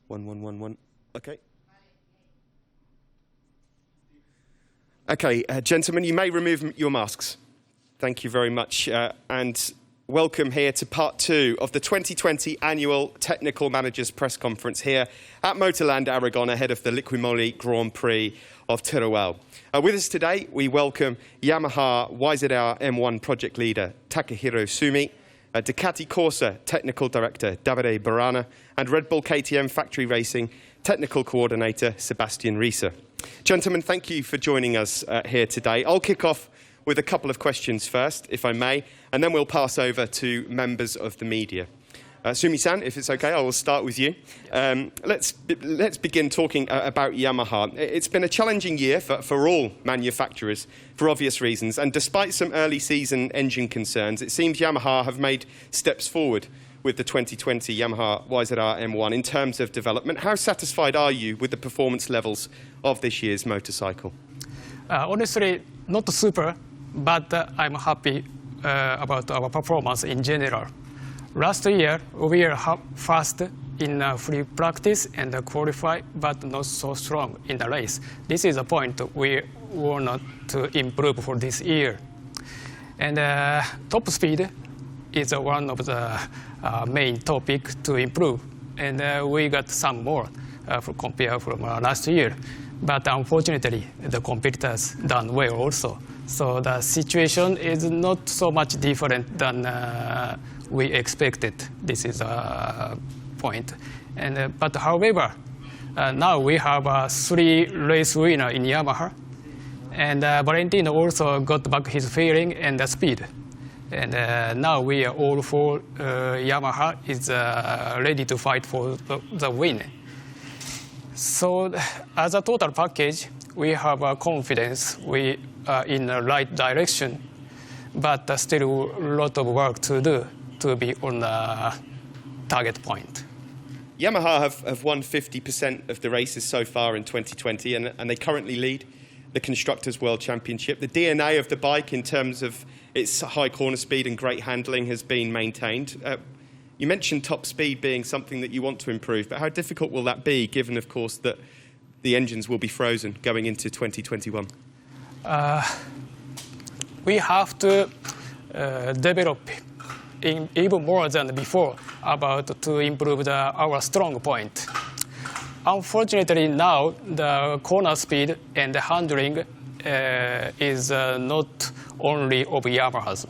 1. Okay. Okay, gentlemen, you may remove your masks. Thank you very much. And welcome here to part 2 of the 2020 annual Technical Managers Press Conference here at Motorland Aragon ahead of the Liqui Grand Prix of Teruel. With us today, we welcome Yamaha YZR M1 project leader Takahiro Sumi, Ducati Corsa Technical Director Davide Barana, and Red Bull KTM Factory Racing Technical Coordinator Sebastian Rieser. Gentlemen, thank you for joining us here today. I'll kick off with a couple of questions first, if I may, and then we'll pass over to members of the media. Sumi-san, if it's okay, I will start with you. Let's begin talking about Yamaha. It's been a challenging year for all manufacturers for obvious reasons, and despite some early season engine concerns, it seems Yamaha have made steps forward with the 2020 Yamaha YZR M1 in terms of development. How satisfied are you with the performance levels of this year's motorcycle? Honestly, not super, but I'm happy about our performance in general. Last year, we were fast in free practice and qualify, but not so strong in the race. This is a point we want to improve for this year. And top speed is one of the main topic to improve. And we got some more compared from last year. But unfortunately, the competitors done well also. So the situation is not so much different than we expected. This is a point. And, but however, now we have 3 race winners in Yamaha. And Valentino also got back his feeling and the speed. And now we are all for Yamaha is ready to fight for the win. So as a total package, we have confidence we are in the right direction, but still a lot of work to do to be on the target point. Yamaha have won 50% of the races so far in 2020, and they currently lead the Constructors' World Championship. The DNA of the bike in terms of its high corner speed and great handling has been maintained. You mentioned top speed being something that you want to improve, but how difficult will that be, given, of course, that the engines will be frozen going into 2021? We have to develop even more than before to improve our strong point. Unfortunately, now the corner speed and the handling is not only of Yamaha's.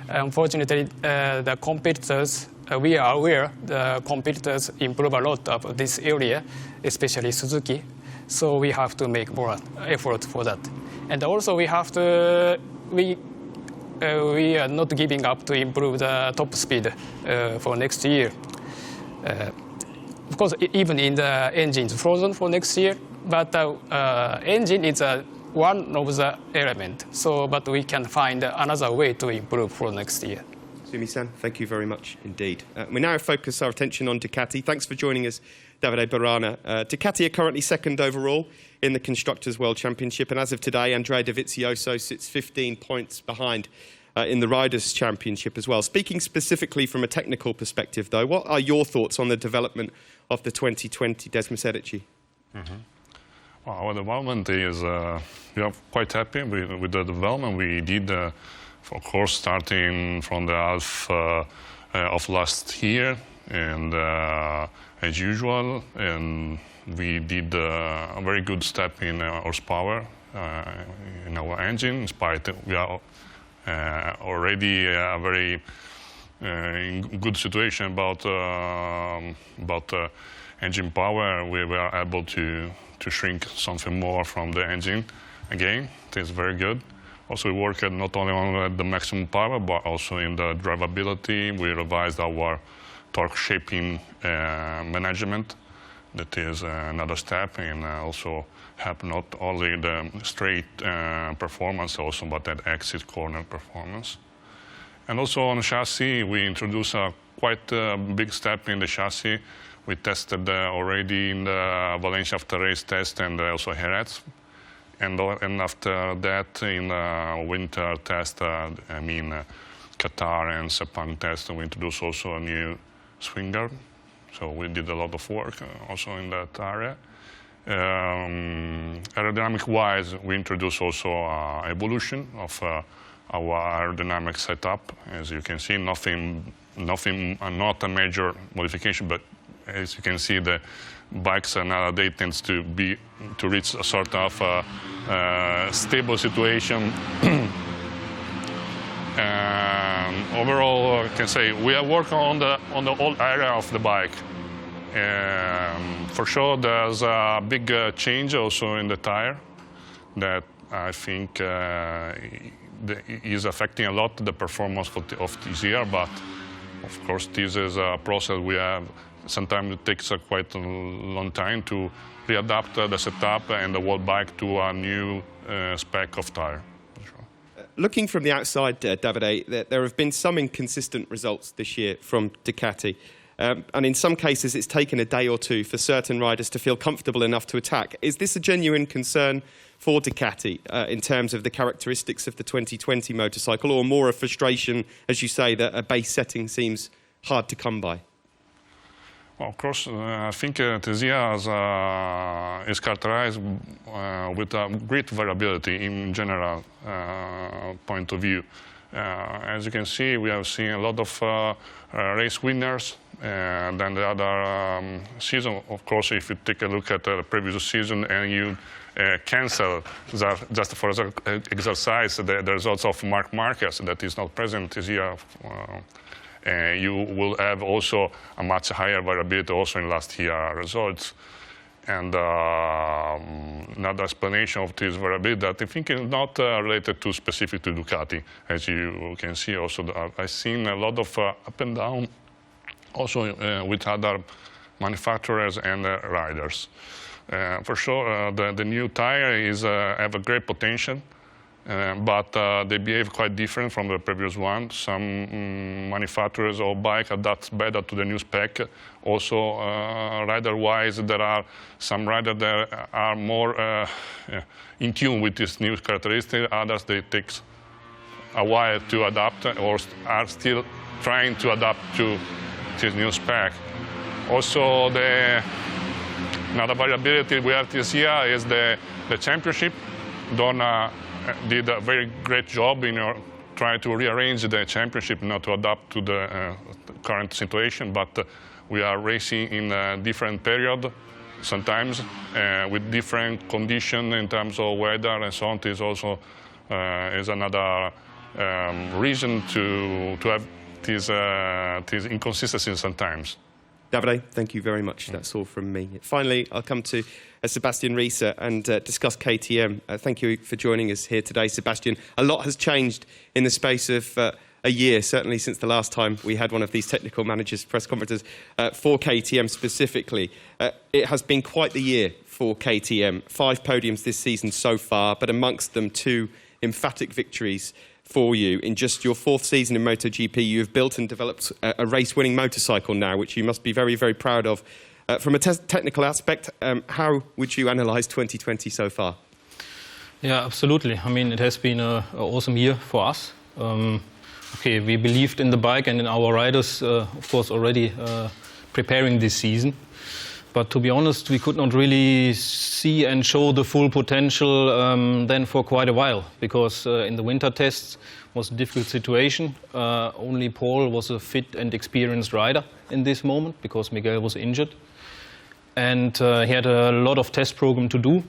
Unfortunately, the competitors, we are aware the competitors improve a lot of this area, especially Suzuki. So we have to make more effort for that. And also we have to, we are not giving up to improve the top speed for next year. Of course, even in the engine is frozen for next year, but engine is one of the elements. So, but we can find another way to improve for next year. Sumi-san, thank you very much indeed. We now focus our attention on Ducati. Thanks for joining us, Davide Barana. Ducati are currently second overall in the Constructors' World Championship, and as of today, Andrea Dovizioso sits 15 points behind in the Riders' Championship as well. Speaking specifically from a technical perspective, though, what are your thoughts on the development of the 2020 Desmo Serici? Well, our development is, we are quite happy with the development we did, of course, starting from the half of last year, and as usual, and we did a very good step in horsepower in our engine, in spite we are already a very in good situation about engine power. We were able to shrink something more from the engine again. It is very good. Also, we worked not only on the maximum power, but also in the drivability. We revised our torque shaping management. That is another step, and also help not only the straight performance, also but that exit corner performance. And also on chassis, we introduced a quite big step in the chassis. We tested already in the Valencia after race test and also Jerez. And after that, in the winter test, Qatar and Sepang test, we introduced also a new swing guard So we did a lot of work also in that area. Aerodynamic-wise, we introduced also evolution of our aerodynamic setup. As you can see, not a major modification, but as you can see, the bikes nowadays tends to reach a sort of stable situation. Overall, I can say we are working on the whole area of the bike. For sure, there's a big change also in the tire that I think is affecting a lot the performance of this year. But of course, this is a process we have. Sometimes it takes quite a long time to readapt the setup and the whole bike to a new spec of tire. Looking from the outside, Davide, there have been some inconsistent results this year from Ducati. And in some cases, it's taken a day or two for certain riders to feel comfortable enough to attack. Is this a genuine concern for Ducati in terms of the characteristics of the 2020 motorcycle, or more a frustration, as you say, that a base setting seems hard to come by? Well, of course, I think this year is characterized with a great variability in general point of view. As you can see, we have seen a lot of race winners. And then the other season, of course, if you take a look at the previous season and you cancel just for exercise the results of Marc Marquez that is not present this year, you will have also a much higher variability also in last year results. And another explanation of this variability that I think is not related to specific to Ducati. As you can see also, I've seen a lot of up and down also with other manufacturers and riders. For sure, the new tire have a great potential, but they behave quite different from the previous one. Some manufacturers of bike adapt better to the new spec. Also, rider-wise, there are some riders that are more in tune with this new characteristic. Others, they take a while to adapt or are still trying to adapt to this new spec. Also, another variability we have this year is the championship. Dorna did a very great job in trying to rearrange the championship, not to adapt to the current situation, but we are racing in a different period sometimes with different conditions in terms of weather and so on. This also is another reason to have these inconsistencies sometimes. Davide, thank you very much. That's all from me. Finally, I'll come to Sebastian Rieser and discuss KTM. Thank you for joining us here today, Sebastian. A lot has changed in the space of a year, certainly since the last time we had one of these technical managers' press conferences for KTM specifically. It has been quite the year for KTM. 5 podiums this season so far, but amongst them 2 emphatic victories for you. In just your 4th season in MotoGP, you have built and developed a race-winning motorcycle now, which you must be very, very proud of. From a technical aspect, how would you analyse 2020 so far? Yeah, absolutely. I mean, it has been an awesome year for us. Okay, we believed in the bike and in our riders, of course, already preparing this season. But to be honest, we could not really see and show the full potential then for quite a while, because in the winter tests was a difficult situation. Only Paul was a fit and experienced rider in this moment because Miguel was injured. And he had a lot of test program to do.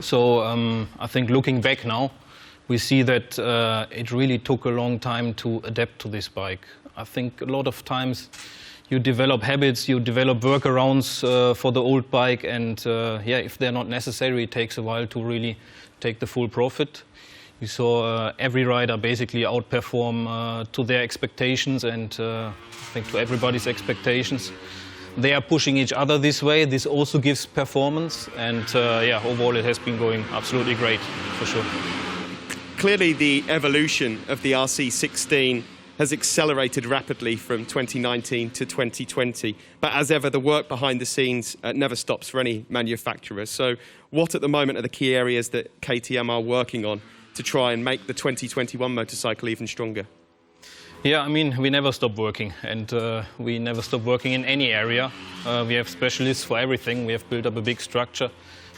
So I think looking back now, we see that it really took a long time to adapt to this bike. I think a lot of times you develop habits, you develop workarounds for the old bike, and yeah, if they're not necessary, it takes a while to really take the full profit. We saw every rider basically outperform to their expectations, and I think to everybody's expectations. They are pushing each other this way. This also gives performance, and yeah, overall it has been going absolutely great, for sure. Clearly, the evolution of the RC16 has accelerated rapidly from 2019 to 2020. But as ever, the work behind the scenes never stops for any manufacturer. So what at the moment are the key areas that KTM are working on to try and make the 2021 motorcycle even stronger? Yeah, I mean, we never stop working, and we never stop working in any area. We have specialists for everything. We have built up a big structure,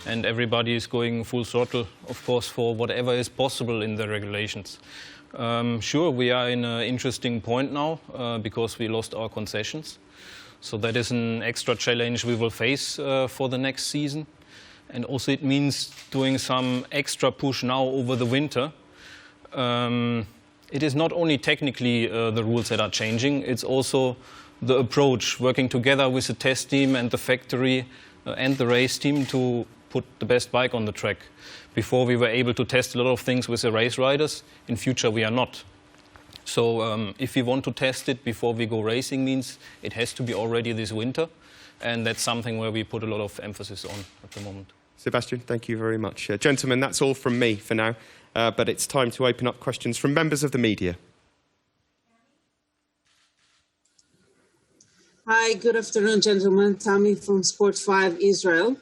and everybody is going full throttle, of course, for whatever is possible in the regulations. Sure, we are in an interesting point now because we lost our concessions. So that is an extra challenge we will face for the next season. And also it means doing some extra push now over the winter. It is not only technically the rules that are changing, it's also the approach, working together with the test team and the factory and the race team to put the best bike on the track. Before we were able to test a lot of things with the race riders, in future we are not. So if we want to test it before we go racing means it has to be already this winter, and that's something where we put a lot of emphasis on at the moment. Sebastian, thank you very much. Gentlemen, that's all from me for now, but it's time to open up questions from members of the media. Hi, good afternoon, gentlemen. Tammy from Sport 5 Israel.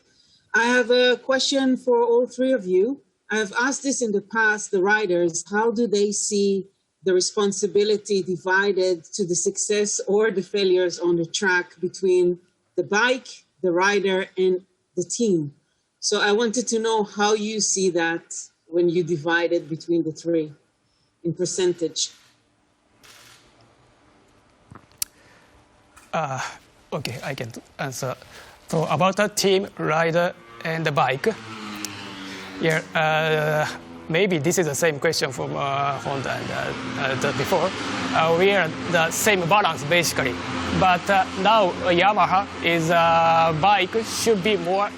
I have a question for all three of you. I've asked this in the past, the riders, how do they see the responsibility divided to the success or the failures on the track between the bike, the rider, and the team? So I wanted to know how you see that when you divide it between the three in percentage. Okay, I can answer. So about the team, rider, and the bike. Yeah, maybe this is the same question from Honda and before. We are the same balance basically, but now Yamaha is bike should be more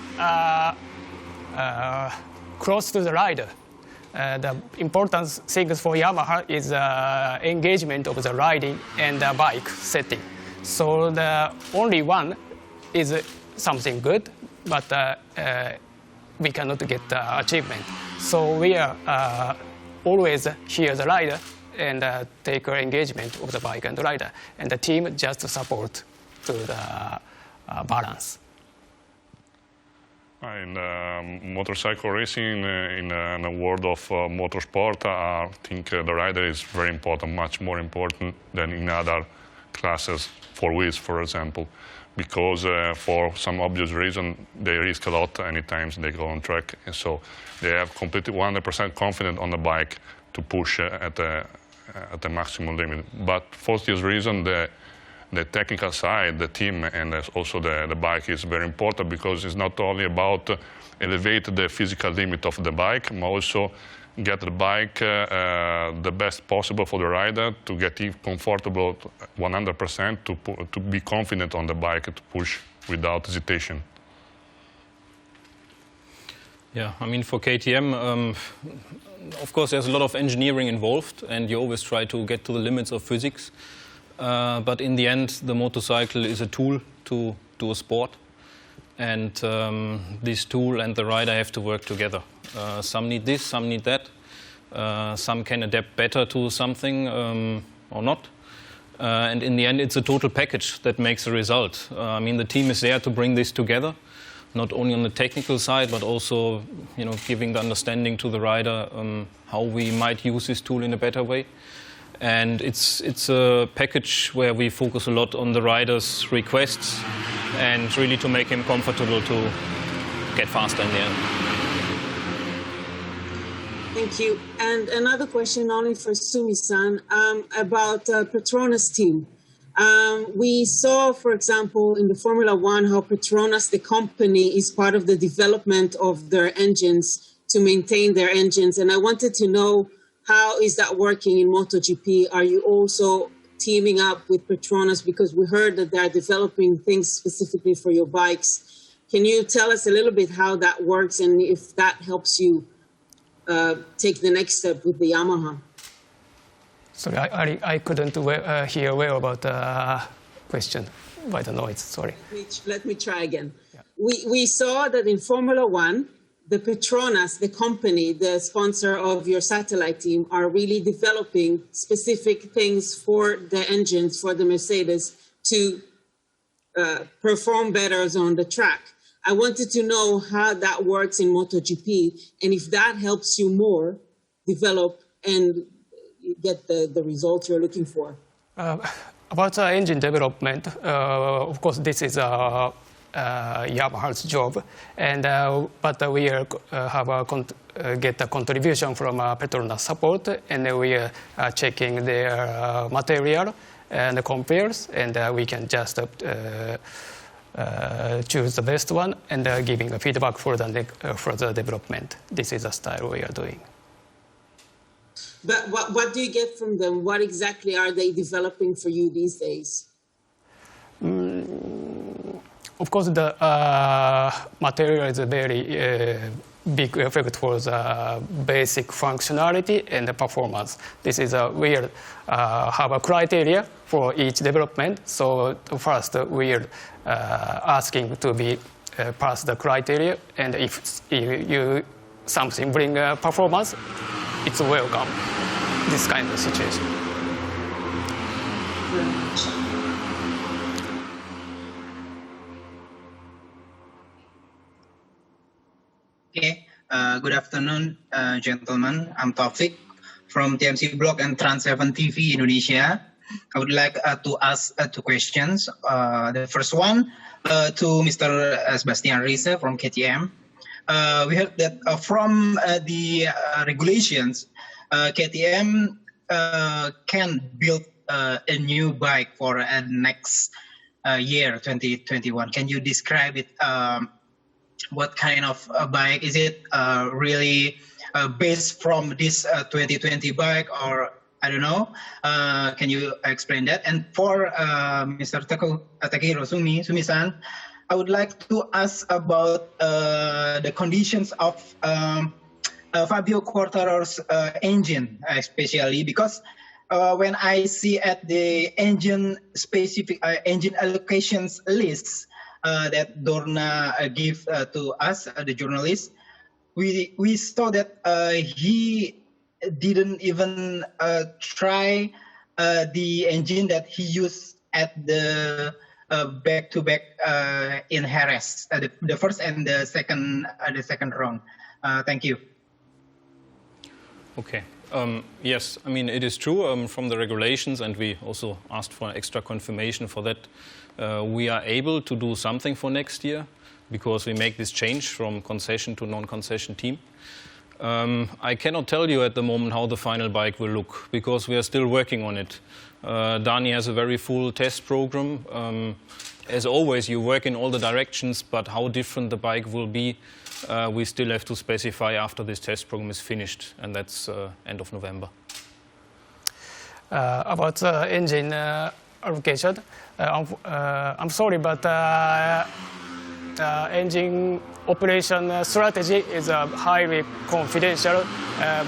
close to the rider. The important things for Yamaha is engagement of the riding and the bike setting. So the only one is something good, but we cannot get achievement. So we are always hear the rider and take engagement of the bike and the rider, and the team just support to the balance. In motorcycle racing, in a world of motorsport, I think the rider is very important, much more important than in other classes, for wheels, for example, because for some obvious reason, they risk a lot anytime they go on track. And so they have completely 100% confidence on the bike to push at the maximum limit. But for this reason, the technical side, the team, and also the bike is very important because it's not only about elevate the physical limit of the bike, but also get the bike the best possible for the rider to get comfortable 100% to be confident on the bike to push without hesitation. Yeah, I mean, for KTM, of course, there's a lot of engineering involved, and you always try to get to the limits of physics. But in the end, the motorcycle is a tool to do a sport. And this tool and the rider have to work together. Some need this, some need that. Some can adapt better to something or not. And in the end, it's a total package that makes the result. I mean, the team is there to bring this together, not only on the technical side, but also, giving the understanding to the rider how we might use this tool in a better way. And it's a package where we focus a lot on the rider's requests and really to make him comfortable to get faster in the end. Thank you. And another question only for Sumi-san about Petronas team. We saw, for example, in the Formula One, how Petronas, the company, is part of the development of their engines to maintain their engines. And I wanted to know, how is that working in MotoGP? Are you also teaming up with Petronas? Because we heard that they're developing things specifically for your bikes. Can you tell us a little bit how that works and if that helps you take the next step with the Yamaha? Sorry, I couldn't hear well about the question by the noise, sorry. Let me try again. Yeah. We saw that in Formula One, the Petronas, the company, the sponsor of your satellite team, are really developing specific things for the engines, for the Mercedes, to perform better on the track. I wanted to know how that works in MotoGP and if that helps you more develop and get the results you're looking for. About engine development, of course, this is Yamaha's job, and but we get a contribution from Petronas support, and we are checking their material and compares, and we can just choose the best one and giving a feedback for the development. This is the style we are doing. But what do you get from them? What exactly are they developing for you these days? Of course, the material is a very big effect for the basic functionality and the performance. This is we have a criteria for each development. So first, we are asking to be pass the criteria, and if you something bring performance, it's welcome. This kind of situation. Okay, good afternoon, gentlemen. I'm Taufik from TMC Blog and Trans7 TV Indonesia. I would like to ask two questions. The first one to Mr. Sebastian Riese from KTM. We heard that from the regulations, KTM can build a new bike for next year, 2021. Can you describe it? What kind of a bike? Is it really based from this 2020 bike, or I don't know? Can you explain that? And for Mr. Takehiro Sumi-san, I would like to ask about the conditions of Fabio Quartararo's engine, especially because when I see at the engine specific engine allocations lists that Dorna give to us, the journalists, we saw that he didn't even try the engine that he used at the back-to-back in Jerez, the first and the second round. Thank you. Okay. Yes, I mean, it is true from the regulations, and we also asked for extra confirmation for that. We are able to do something for next year because we make this change from concession to non-concession team. I cannot tell you at the moment how the final bike will look because we are still working on it. Dani has a very full test program. As always, you work in all the directions, but how different the bike will be, we still have to specify after this test program is finished, and that's end of November. About the engine allocation, I'm sorry, but engine operation strategy is a highly confidential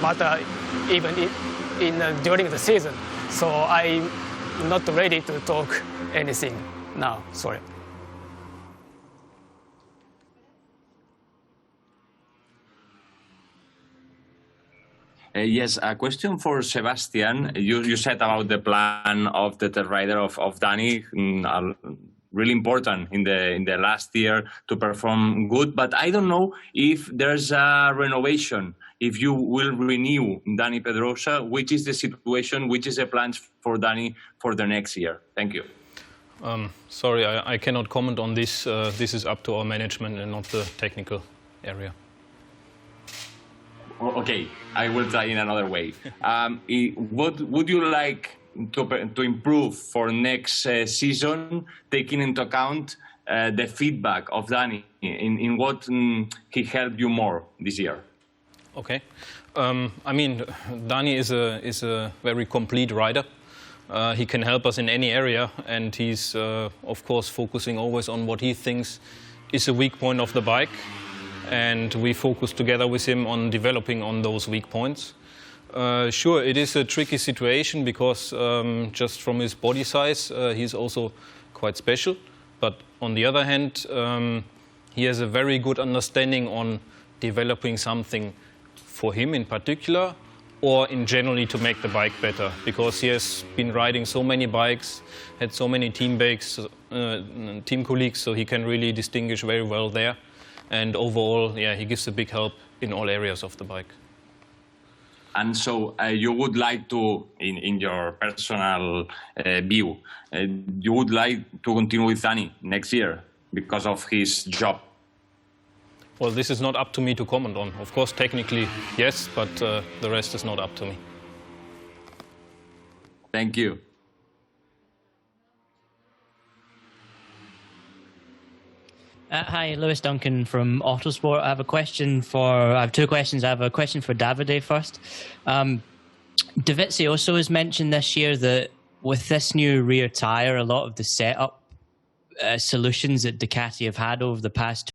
matter, even during the season. So I'm not ready to talk anything now. Sorry. Yes, a question for Sebastian. You said about the plan of the third rider of Dani, really important in the last year to perform good. But I don't know if there's a renovation, if you will renew Dani Pedrosa, which is the situation, which is the plans for Dani for the next year. Thank you. Sorry, I cannot comment on this. This is up to our management and not the technical area. Okay, I will try in another way. What would you like to improve for next season, taking into account the feedback of Dani in what he helped you more this year? Okay, I mean, Dani is a very complete rider. He can help us in any area, and he's of course focusing always on what he thinks is a weak point of the bike. And we focus together with him on developing on those weak points. Sure, it is a tricky situation because just from his body size, he's also quite special. But on the other hand, he has a very good understanding on developing something for him in particular, or in generally to make the bike better, because he has been riding so many bikes, had so many team colleagues, so he can really distinguish very well there. And overall, yeah, he gives a big help in all areas of the bike. And so you would like to, in your personal view, you would like to continue with Dani next year because of his job? Well, this is not up to me to comment on. Of course, technically, yes, but the rest is not up to me. Thank you. Hi, Lewis Duncan from Autosport. I have two questions. I have a question for Davide first. Dovizioso has mentioned this year that with this new rear tyre, a lot of the setup solutions that Ducati have had over the past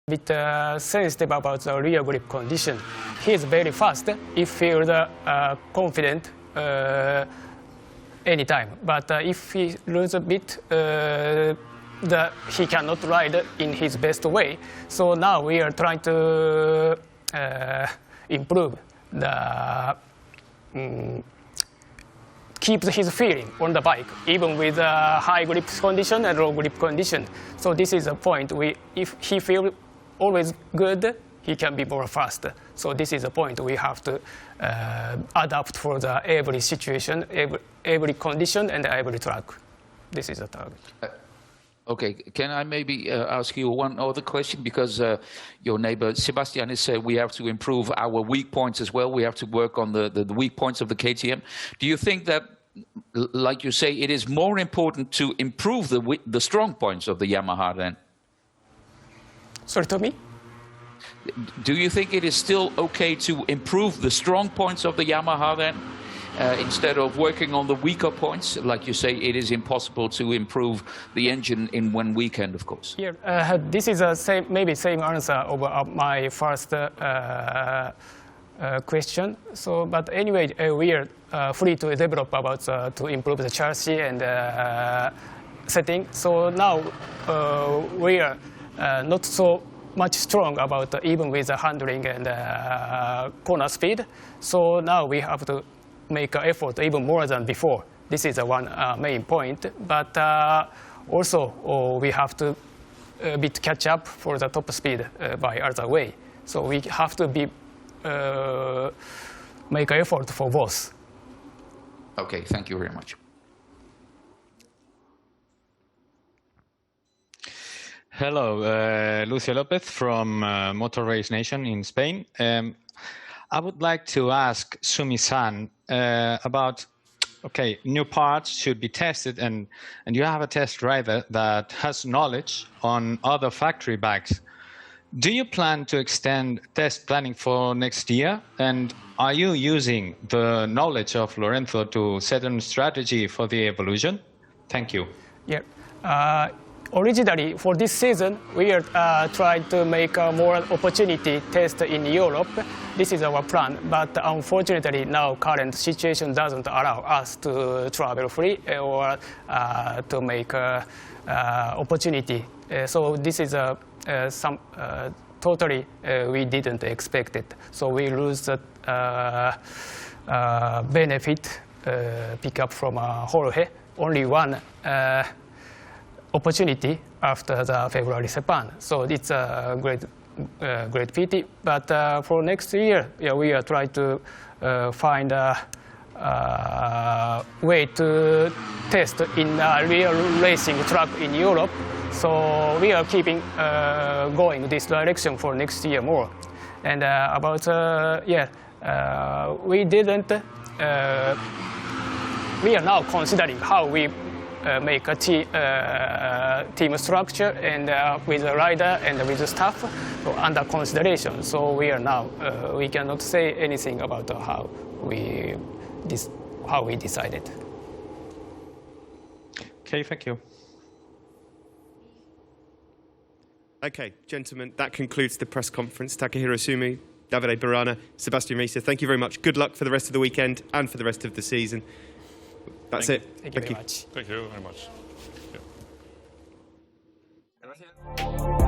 bit sensitive about the rear grip condition. He is very fast. He feels confident anytime. But if he loses a bit, he cannot ride in his best way. So now we are trying to improve the keep his feeling on the bike, even with high grip condition and low grip condition. So this is a point. If he feels always good, he can be more fast. So this is a point we have to adapt for every situation, every condition, and every track. This is a target. Okay, can I maybe ask you one other question? Because your neighbor Sebastian is saying we have to improve our weak points as well. We have to work on the weak points of the KTM. Do you think that, like you say, it is more important to improve the strong points of the Yamaha then? Sorry, to me? Do you think it is still okay to improve the strong points of the Yamaha then? Instead of working on the weaker points, like you say, it is impossible to improve the engine in one weekend, of course. Yeah, this is maybe same answer of my first question. So, but anyway, we are free to develop about to improve the chassis and setting. So now we are not so much strong about even with the handling and corner speed. So now we have to make an effort even more than before. This is one main point. But also we have to a bit catch up for the top speed by other way. So we have to be make an effort for both. Okay, thank you very much. Hello, Lucio Lopez from Motor Race Nation in Spain. I would like to ask Sumi-san about, okay, new parts should be tested, and you have a test driver that has knowledge on other factory bikes. Do you plan to extend test planning for next year? And are you using the knowledge of Lorenzo to set a strategy for the evolution? Thank you. Yeah. Originally, for this season, we are trying to make more opportunity test in Europe. This is our plan, but unfortunately, now current situation doesn't allow us to travel free or to make opportunity. So this is some totally we didn't expect it. So we lose the benefit pick up from Jorge. Only one opportunity after the February Japan. So it's a great pity. But for next year, yeah, we are trying to find a way to test in a real racing track in Europe. So we are keeping going this direction for next year more. And about we didn't. We are now considering how we make a team structure and with the rider and with the staff under consideration. So we are now we cannot say anything about how we decided. Okay, thank you. Okay, gentlemen, that concludes the press conference. Takahiro Sumi, Davide Barana, Sebastian Risa, thank you very much. Good luck for the rest of the weekend and for the rest of the season. That's it. Thank you very much. Thank you very much. Gracias.